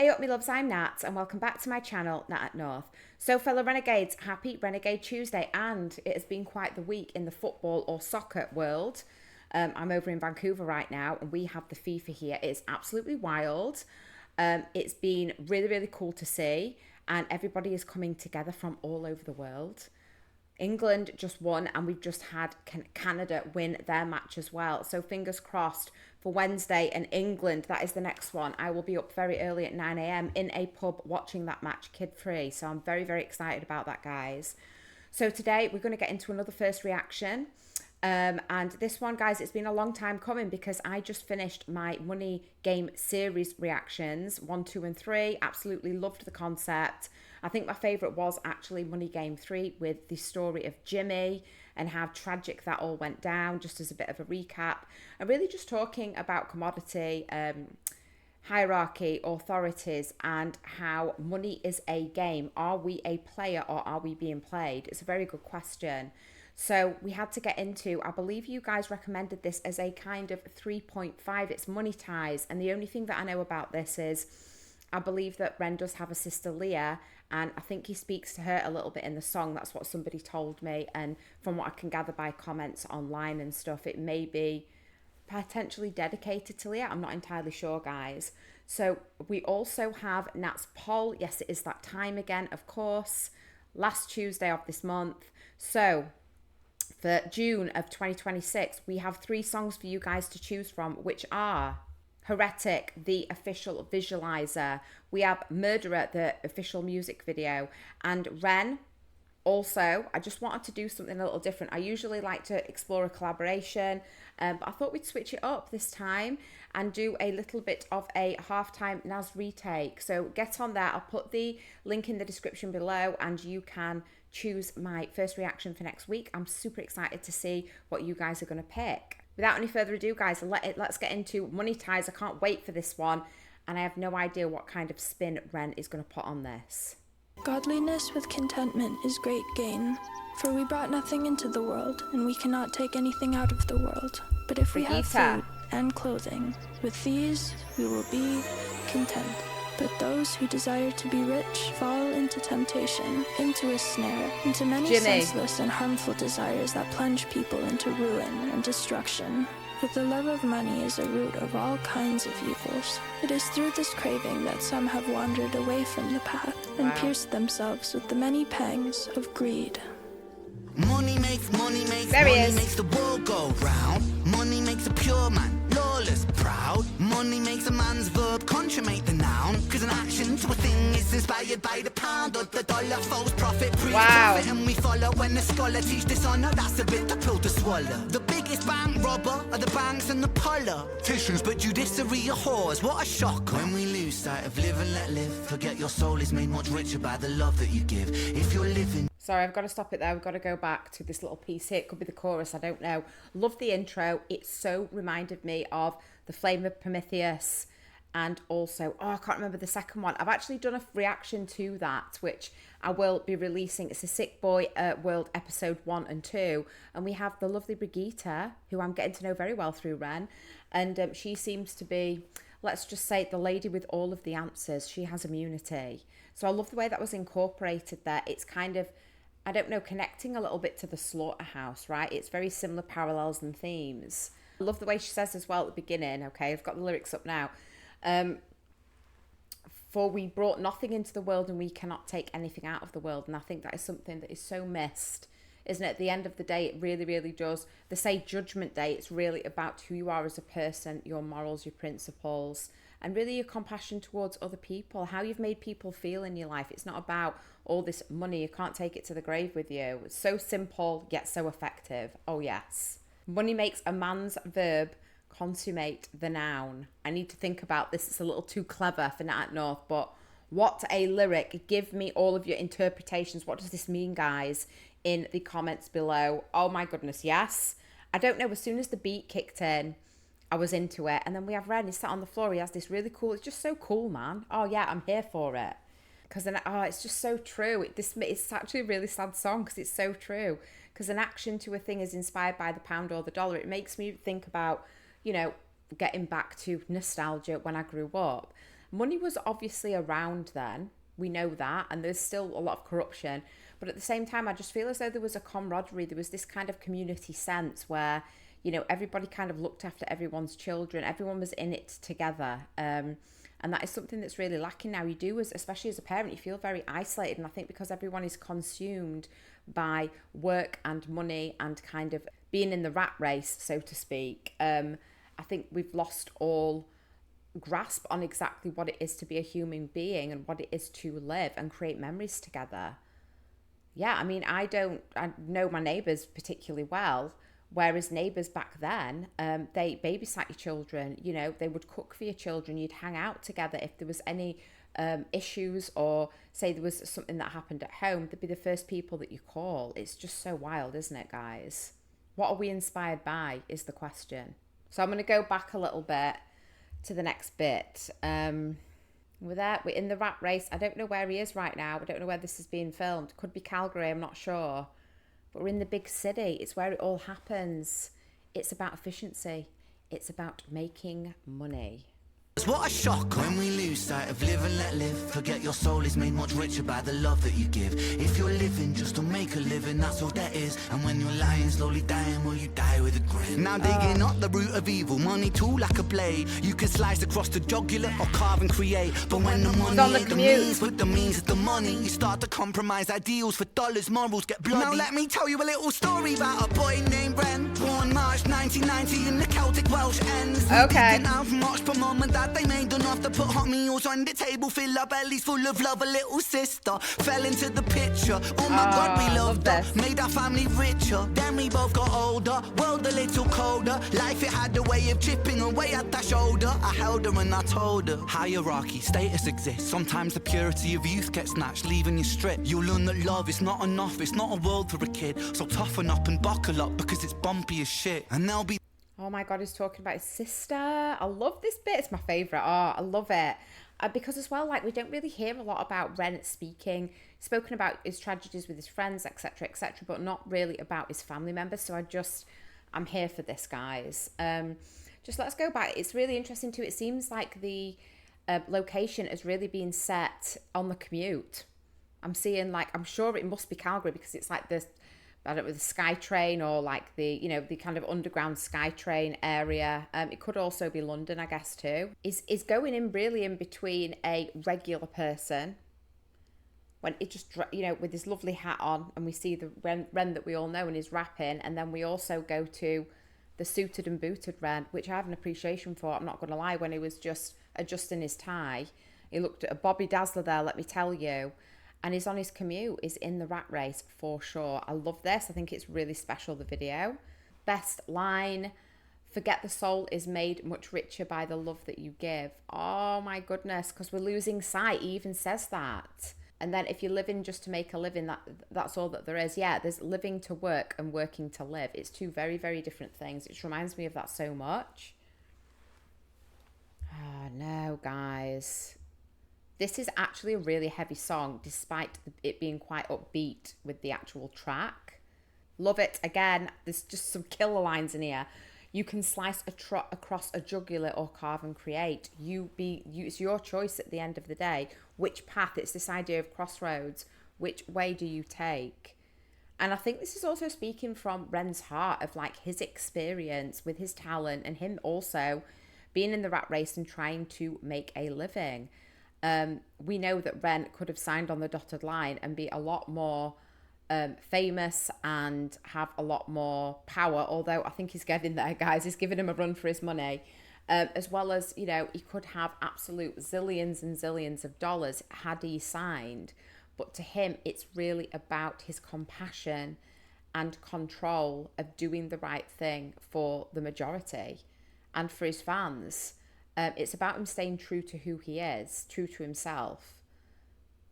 Hey up, me loves, I'm Nat, and welcome back to my channel, Nat at North. So, fellow Renegades, happy Renegade Tuesday, and it has been quite the week in the football or soccer world. I'm over in Vancouver right now, and we have the FIFA here. It's absolutely wild. It's been really, really cool to see, and everybody is coming together from all over the world. England just won, and we've just had Canada win their match as well. So fingers crossed for Wednesday and England. That is the next one. I will be up very early at 9 a.m. in a pub watching that match kid-free. So I'm very, very excited about that, guys. So today we're going to get into another first reaction. And this one, guys, it's been a long time coming because I just finished my Money Game series reactions 1, 2 and 3. Absolutely loved the concept. I think my favourite was actually Money Game 3 with the story of Jimmy and how tragic that all went down, just as a bit of a recap. And really just talking about commodity, hierarchy, authorities, and how money is a game. Are we a player or are we being played? It's a very good question. So we had to get into, I believe you guys recommended this as a kind of 3.5. It's money ties. And the only thing that I know about this is I believe that Ren does have a sister Leah, and I think he speaks to her a little bit in the song. That's what somebody told me. And from what I can gather by comments online and stuff, it may be potentially dedicated to Leah. I'm not entirely sure, guys. So we also have Nat's poll. Yes, it is that time again, of course. Last Tuesday of this month. So for June of 2026, we have 3 songs for you guys to choose from, which are Heretic, the official visualizer. We have Murderer, the official music video. And Ren, also, I just wanted to do something a little different. I usually like to explore a collaboration, but I thought we'd switch it up this time and do a little bit of a halftime Nas retake. So get on there. I'll put the link in the description below and you can choose my first reaction for next week. I'm super excited to see what you guys are going to pick. Without any further ado, guys, let's get into Money Ties. I can't wait for this one, and I have no idea what kind of spin Ren is going to put on this. Godliness with contentment is great gain, for we brought nothing into the world, and we cannot take anything out of the world. But if we have food and clothing, with these we will be content. But those who desire to be rich fall into temptation, into a snare, into many senseless and harmful desires that plunge people into ruin and destruction. But the love of money is a root of all kinds of evils. It is through this craving that some have wandered away from the path and pierced themselves with the many pangs of greed. Money makes the world go round. Money makes a pure man lawless, proud. Money makes a man's verb consummate the noun. Cause an action to a thing is inspired by the pound or the dollar. False profit, profit, and we follow. When the scholar teach dishonor, that's a bitter pill to swallow. The biggest bank robber are the banks and the politicians, but judiciary are whores. What a shock. When we lose sight of live and let live, forget your soul is made much richer by the love that you give. If you're living. Sorry, I've got to stop it there. We've got to go back to this little piece here. It could be the chorus, I don't know. Love the intro. It so reminded me of The Flame of Prometheus, and also, I can't remember the second one. I've actually done a reaction to that, which I will be releasing. It's a Sick Boy World episode 1 and 2. And we have the lovely Brigitte, who I'm getting to know very well through Ren. And she seems to be, let's just say, the lady with all of the answers. She has immunity. So I love the way that was incorporated there. It's kind of, I don't know, connecting a little bit to the Slaughterhouse, right? It's very similar parallels and themes. I love the way she says as well at the beginning, okay, I've got the lyrics up now. For we brought nothing into the world and we cannot take anything out of the world. And I think that is something that is so missed, isn't it? At the end of the day, it really, really does. They say Judgment Day, it's really about who you are as a person, your morals, your principles, and really your compassion towards other people, how you've made people feel in your life. It's not about all this money. You can't take it to the grave with you. It's so simple, yet so effective. Oh, yes. Money makes a man's verb consummate the noun. I need to think about this. It's a little too clever for Nat North, but what a lyric. Give me all of your interpretations. What does this mean, guys? In the comments below. Oh, my goodness, yes. I don't know. As soon as the beat kicked in, I was into it. And then we have Ren. He's sat on the floor. He has this really cool, it's just so cool, man. Oh, yeah, I'm here for it. Because then, it's just so true. It's actually a really sad song because it's so true. Because an action to a thing is inspired by the pound or the dollar. It makes me think about, you know, getting back to nostalgia when I grew up. Money was obviously around then. We know that. And there's still a lot of corruption. But at the same time, I just feel as though there was a camaraderie. There was this kind of community sense where, you know, everybody kind of looked after everyone's children. Everyone was in it together. And that is something that's really lacking now. You do, especially as a parent, you feel very isolated. And I think because everyone is consumed by work and money and kind of being in the rat race, so to speak, I think we've lost all grasp on exactly what it is to be a human being and what it is to live and create memories together. Yeah, I mean, I know my neighbours particularly well, whereas neighbours back then, they babysat your children, you know, they would cook for your children, you'd hang out together. If there was any issues or say there was something that happened at home, they'd be the first people that you call. It's just so wild, isn't it, guys? What are we inspired by is the question. So I'm going to go back a little bit to the next bit. We're in the rat race. I don't know where he is right now. I don't know where this is being filmed. Could be Calgary, I'm not sure. But we're in the big city. It's where it all happens. It's about efficiency. It's about making money. What a shock when we lose sight of live and let live. Forget your soul is made much richer by the love that you give. If you're living just to make a living, that's all that is. And when you're lying, slowly dying, will you die with a grin? Now digging up the root of evil, money too like a blade. You can slice across the jugular or carve and create. But when the money ain't the means with the means of the money, you start to compromise ideals for dollars, morals get bloody. Now let me tell you a little story about a boy named Ren. Born March 1990 in the Celtic Welsh ends. Okay. Didn't have much, but mum and dad, they made enough to put hot meals on the table, fill our bellies full of love. A little sister fell into the picture. Oh my God, we loved her, made our family richer. Then we both got older, world a little colder. Life, it had a way of chipping away at that shoulder. I held her and I told her, hierarchy, status exists. Sometimes the purity of youth gets snatched, leaving you stripped. You'll learn that love is not enough, it's not a world for a kid. So toughen up and buckle up, because it's bumpy as shit. And they'll be... Oh my God, he's talking about his sister. I love this bit. It's my favourite. Oh, I love it. Because as well, like, we don't really hear a lot about Ren spoken about his tragedies with his friends, etc., but not really about his family members. So I'm here for this, guys. Just let's go back. It's really interesting too. It seems like the location has really been set on the commute. I'm seeing, like, I'm sure it must be Calgary because it's like this, I don't know, the SkyTrain or like the, you know, the kind of underground SkyTrain area. It could also be London, I guess, too. Is going in really in between a regular person when it just, you know, with his lovely hat on, and we see the Ren that we all know and his rapping, and then we also go to the suited and booted Ren, which I have an appreciation for, I'm not going to lie. When he was just adjusting his tie, he looked at a Bobby Dazzler there, let me tell you. And he's on his commute, is in the rat race for sure. I love this. I think it's really special, the video. Best line, forget the soul is made much richer by the love that you give. Oh my goodness, because we're losing sight. He even says that. And then if you're living just to make a living, that's all that there is. Yeah, there's living to work and working to live. It's two very, very different things. It reminds me of that so much. Oh no, guys. This is actually a really heavy song, despite it being quite upbeat with the actual track. Love it. Again, there's just some killer lines in here. You can slice across a jugular or carve and create. It's your choice at the end of the day. Which path? It's this idea of crossroads. Which way do you take? And I think this is also speaking from Ren's heart of like his experience with his talent and him also being in the rat race and trying to make a living. We know that Ren could have signed on the dotted line and be a lot more famous and have a lot more power, although I think he's getting there, guys. He's giving him a run for his money, as well as, you know, he could have absolute zillions and zillions of dollars had he signed. But to him, it's really about his compassion and control of doing the right thing for the majority and for his fans. It's about him staying true to who he is, true to himself.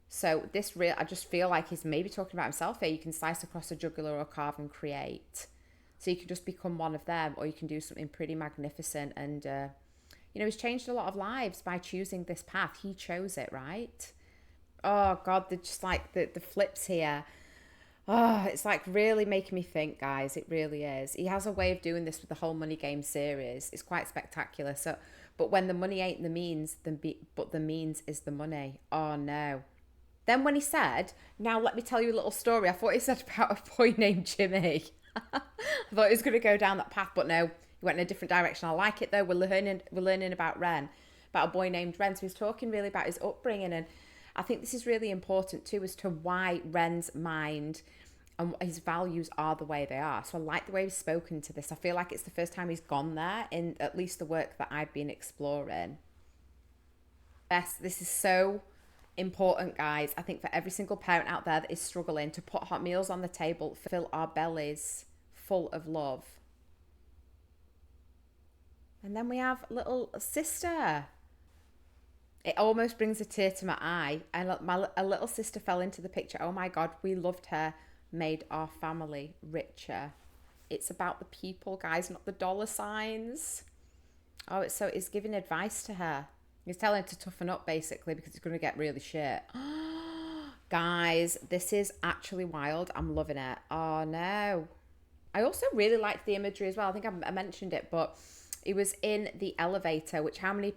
So I just feel like he's maybe talking about himself here. You can slice across a jugular or carve and create. So you can just become one of them, or you can do something pretty magnificent. And, you know, he's changed a lot of lives by choosing this path. He chose it, right? Oh, God, they're just like the flips here. Oh, it's like really making me think, guys. It really is. He has a way of doing this with the whole Money Game series. It's quite spectacular. So But when the money ain't the means, but the means is the money. Oh no. Then when he said, now let me tell you a little story, I thought he said about a boy named Jimmy. I thought he was going to go down that path, but no, he went in a different direction. I like it though. We're learning about Ren, about a boy named Ren. So he's talking really about his upbringing, and I think this is really important too as to why Ren's mind and his values are the way they are. So I like the way he's spoken to this. I feel like it's the first time he's gone there in at least the work that I've been exploring. This is so important, guys. I think for every single parent out there that is struggling to put hot meals on the table, fill our bellies full of love. And then we have little sister. It almost brings a tear to my eye. A little sister fell into the picture. Oh my God, we loved her. Made our family richer. It's about the people, guys, not the dollar signs. Oh, it's giving advice to her. He's telling her to toughen up, basically, because it's going to get really shit. Guys, this is actually wild. I'm loving it. Oh no. I also really liked the imagery as well. I think I mentioned it, but it was in the elevator, which how many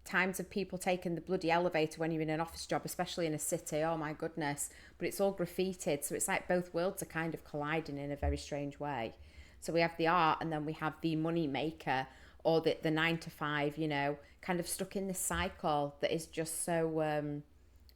times have people taken the bloody elevator when you're in an office job, especially in a city? Oh my goodness. But it's all graffitied, so it's like both worlds are kind of colliding in a very strange way. So we have the art, and then we have the money maker, or the 9 to 5, you know, kind of stuck in this cycle that is just so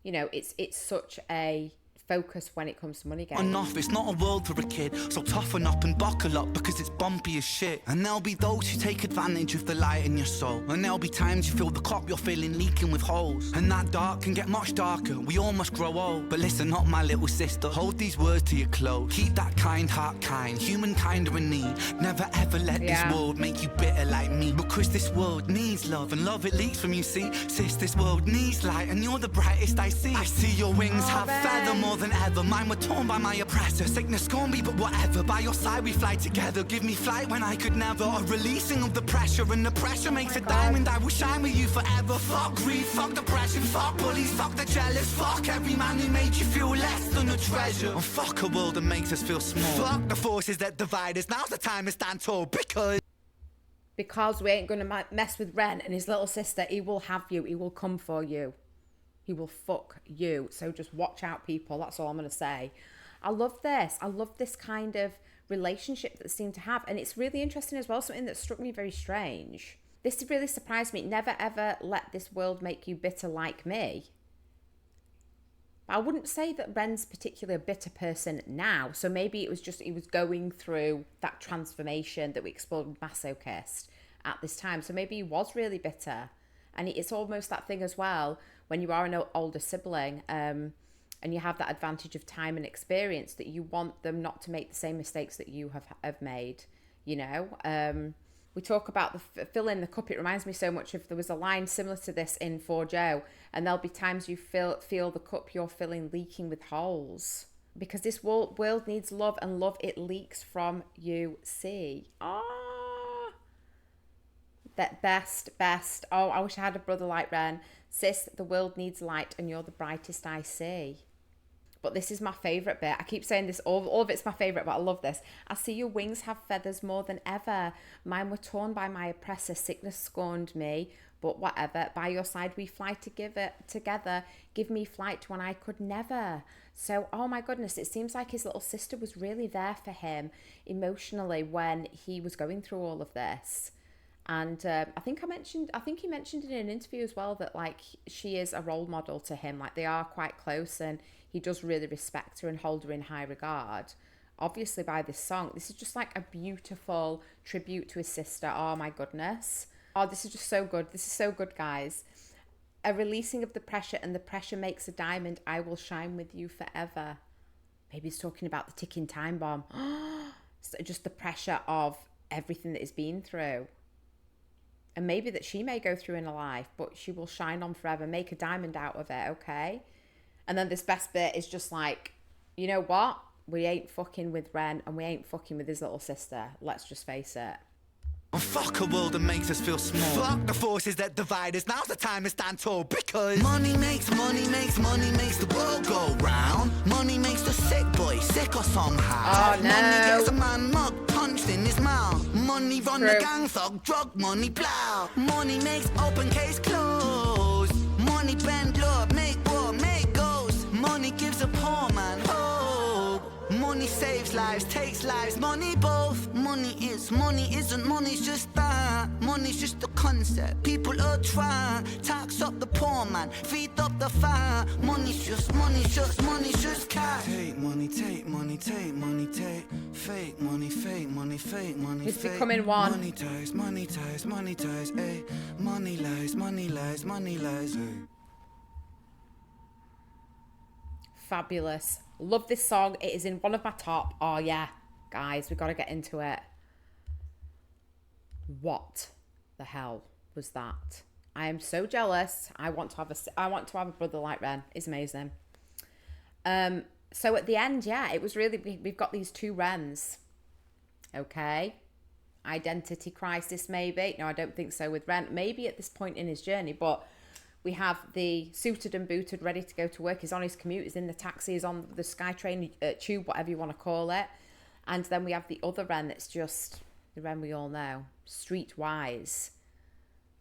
you know, it's such a focus when it comes to money game. Enough, it's not a world for a kid, so toughen up and buckle up, because it's bumpy as shit. And there'll be those who take advantage of the light in your soul, and there'll be times you feel the cup you're filling leaking with holes, and that dark can get much darker. We all must grow old. But listen up, my little sister, hold these words to your close. Keep that kind heart kind, humankind are in need. Never ever let this world make you bitter like me, because this world needs love, and love it leaks from you, see. Sis, this world needs light, and you're the brightest I see. I see your wings have feather more than ever. Mine were torn by my oppressor. Sickness scorned me, but whatever. By your side we fly together. Give me flight when I could never. A releasing of the pressure, and the pressure makes a diamond. I will shine with you forever. Fuck greed, fuck depression, fuck bullies, fuck the jealous. Fuck every man who made you feel less than a treasure. And fuck a world that makes us feel small. Fuck the forces that divide us. Now's the time to stand tall, because we ain't gonna mess with Ren and his little sister. He will have you. He will come for you. He will fuck you. So just watch out, people. That's all I'm going to say. I love this. I love this kind of relationship that they seem to have. And it's really interesting as well. Something that struck me very strange. This really surprised me. Never ever let this world make you bitter like me. But I wouldn't say that Ren's particularly a bitter person now. So maybe it was just he was going through that transformation that we explored with Masochist at this time. So maybe he was really bitter. And it's almost that thing as well, when you are an older sibling and you have that advantage of time and experience, that you want them not to make the same mistakes that you have made, you know. We talk about the fill in the cup. It reminds me so much of, there was a line similar to this in For Joe, and there'll be times you feel the cup you're filling leaking with holes, because this world needs love, and love, it leaks from you, see. That best. Oh, I wish I had a brother like Ren. Sis, the world needs light, and you're the brightest I see. But this is my favourite bit. I keep saying this, all of it's my favourite, but I love this. I see your wings have feathers more than ever. Mine were torn by my oppressor. Sickness scorned me, but whatever. By your side we fly together. Give me flight when I could never. So, oh my goodness, it seems like his little sister was really there for him emotionally when he was going through all of this. And I think he mentioned in an interview as well that, like, she is a role model to him. Like, they are quite close, and he does really respect her and hold her in high regard. Obviously, by this song, this is just like a beautiful tribute to his sister. Oh my goodness. Oh, this is just so good. This is so good, guys. A releasing of the pressure, and the pressure makes a diamond. I will shine with you forever. Maybe he's talking about the ticking time bomb. So just the pressure of everything that he's been through. And maybe that she may go through in her life, but she will shine on forever, make a diamond out of it, okay? And then this best bit is just like, you know what? We ain't fucking with Ren, and we ain't fucking with his little sister. Let's just face it. Fuck a world that makes us feel small. Fuck the forces that divide us. Now's the time to stand tall, because money makes the world go round. Money makes the sick boy sicker somehow. Oh no. Money gets a man mug punched in his mouth. Money Money run the gang, thug, drug money, plow. Money makes open case close. Money bend love, make war, make goals. Money gives a poor man hope. Money saves lives, takes lives, money both. Money is, money isn't, money's just that. Money's just a concept, people are trying. Tax up the poor man, feed up the fire. Money's just, money's just, money's just cash. Take money, take money, take money, take. Fake money, fake money, fake money, He's fake. becoming one. Money ties, money ties, money ties, ayy. Money lies, money lies, money lies, ayy. Fabulous. Love this song. It is in one of my top. Oh yeah, guys, we got to get into it. What the hell was that? I am so jealous. I want to have a brother like Ren. It's amazing. So at the end, yeah, it was really, we've got these two Rens. Okay. Identity crisis, maybe. No, I don't think so with Ren. Maybe at this point in his journey, but we have the suited and booted, ready to go to work. He's on his commute. He's in the taxi. He's on the SkyTrain tube, whatever you want to call it. And then we have the other Ren that's just the Ren we all know, streetwise.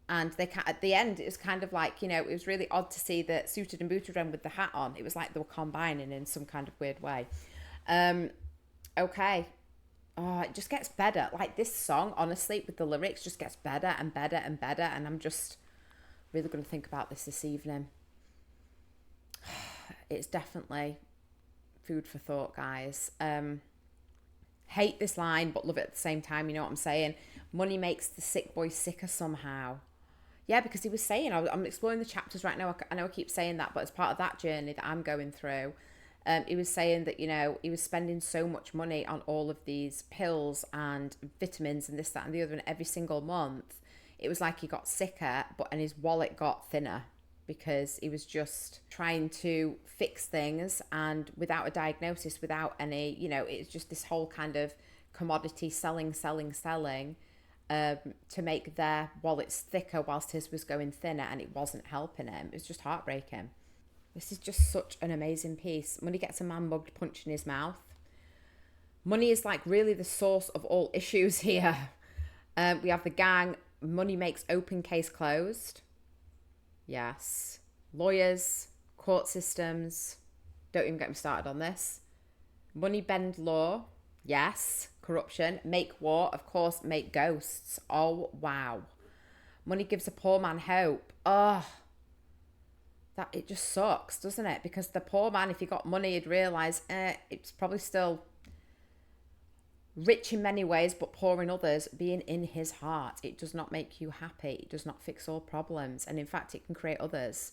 And they at the end, it was kind of like, you know, it was really odd to see the suited and booted Ren with the hat on. It was like they were combining in some kind of weird way. Okay. Oh, it just gets better. Like this song, honestly, with the lyrics, just gets better and better and better. And I'm just really going to think about this evening. It's definitely food for thought, guys. Hate this line, but love it at the same time. You know what I'm saying? Money makes the sick boy sicker somehow. Yeah, because he was saying, I'm exploring the chapters right now. I know I keep saying that, but as part of that journey that I'm going through, he was saying that, you know, he was spending so much money on all of these pills and vitamins and this, that, and the other, and every single month, it was like he got sicker, and his wallet got thinner because he was just trying to fix things, and without a diagnosis, without any, you know, it's just this whole kind of commodity selling, to make their wallets thicker whilst his was going thinner, and it wasn't helping him. It was just heartbreaking. This is just such an amazing piece. Money gets a man mugged, punch in his mouth. Money is like really the source of all issues here. We have the gang. Money makes open case closed. Yes. Lawyers, court systems. Don't even get me started on this. Money bend law. Yes. Corruption. Make war. Of course, make ghosts. Oh, wow. Money gives a poor man hope. Oh, that it just sucks, doesn't it? Because the poor man, if he got money, he'd realise it's probably still rich in many ways, but poor in others, being in his heart. It does not make you happy. It does not fix all problems. And in fact, it can create others.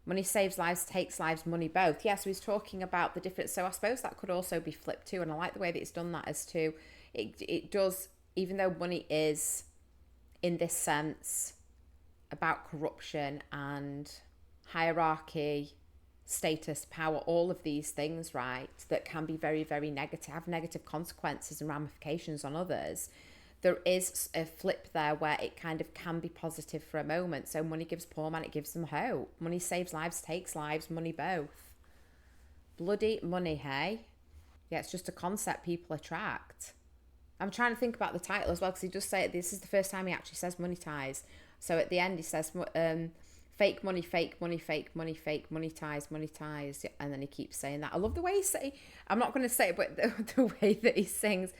Money saves lives, takes lives, money both. Yeah, so he's talking about the difference. So I suppose that could also be flipped too. And I like the way that he's done that as to, it does, even though money is, in this sense, about corruption and hierarchy, status, power, all of these things, right, that can be very, very negative, have negative consequences and ramifications on others. There is a flip there where it kind of can be positive for a moment. So money gives poor man, it gives them hope. Money saves lives, takes lives, money both. Bloody money, hey? Yeah, it's just a concept people attract. I'm trying to think about the title as well, because he does say this is the first time he actually says money ties. So at the end he says fake money, fake money, fake money, fake money ties, and then he keeps saying that. I love the way he say. I'm not going to say it, but the way that he sings,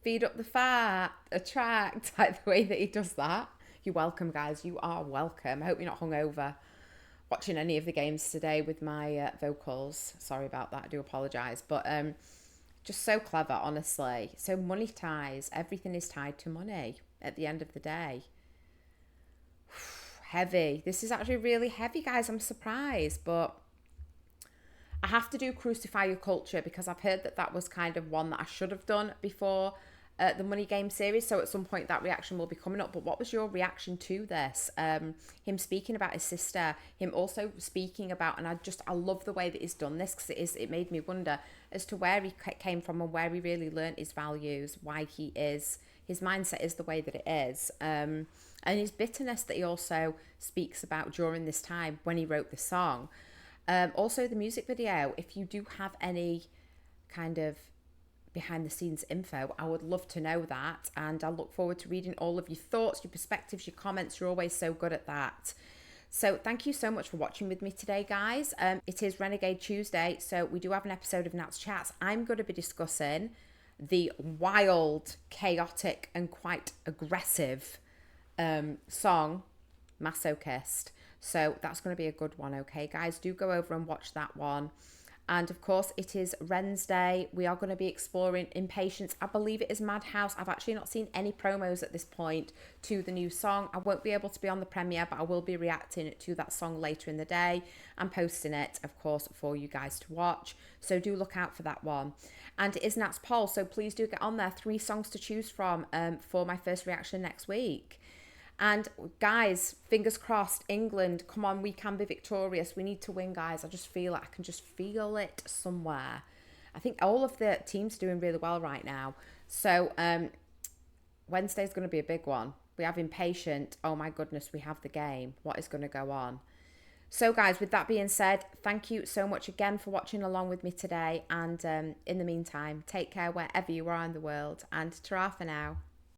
feed up the fat, attract, like the way that he does that. You're welcome, guys. You are welcome. I hope you're not hungover watching any of the games today with my vocals. Sorry about that. I do apologise, but just so clever, honestly. So money ties. Everything is tied to money at the end of the day. Heavy. This is actually really heavy, guys. I'm surprised, but I have to do Crucify Your Culture because I've heard that was kind of one that I should have done before the Money Game series. So at some point that reaction will be coming up. But what was your reaction to this? Him speaking about his sister, him also speaking about, and I love the way that he's done this because it made me wonder as to where he came from and where he really learned his values, why his mindset is the way that it is. And his bitterness that he also speaks about during this time when he wrote the song. Also the music video, if you do have any kind of behind the scenes info. I would love to know that, and I look forward to reading all of your thoughts, your perspectives, your comments. You're always so good at that. So thank you so much for watching with me today, guys. It is Renegade Tuesday, so we do have an episode of Nat's Chats. I'm going to be discussing the wild, chaotic, and quite aggressive song Masochist. So that's going to be a good one. Okay, guys, do go over and watch that one. And of course, it is Wednesday. We are going to be exploring Impatience. I believe it is Madhouse. I've actually not seen any promos at this point to the new song. I won't be able to be on the premiere, but I will be reacting to that song later in the day and posting it, of course, for you guys to watch. So do look out for that one. And it is Nat's poll, so please do get on there. 3 songs to choose from for my first reaction next week. And guys, fingers crossed, England, come on, we can be victorious. We need to win, guys. I just feel it. I can just feel it somewhere. I think all of the teams are doing really well right now. So Wednesday's going to be a big one. We have Impatient. Oh my goodness, we have the game. What is going to go on? So guys, with that being said, thank you so much again for watching along with me today. And in the meantime, take care wherever you are in the world. And ta-ra for now.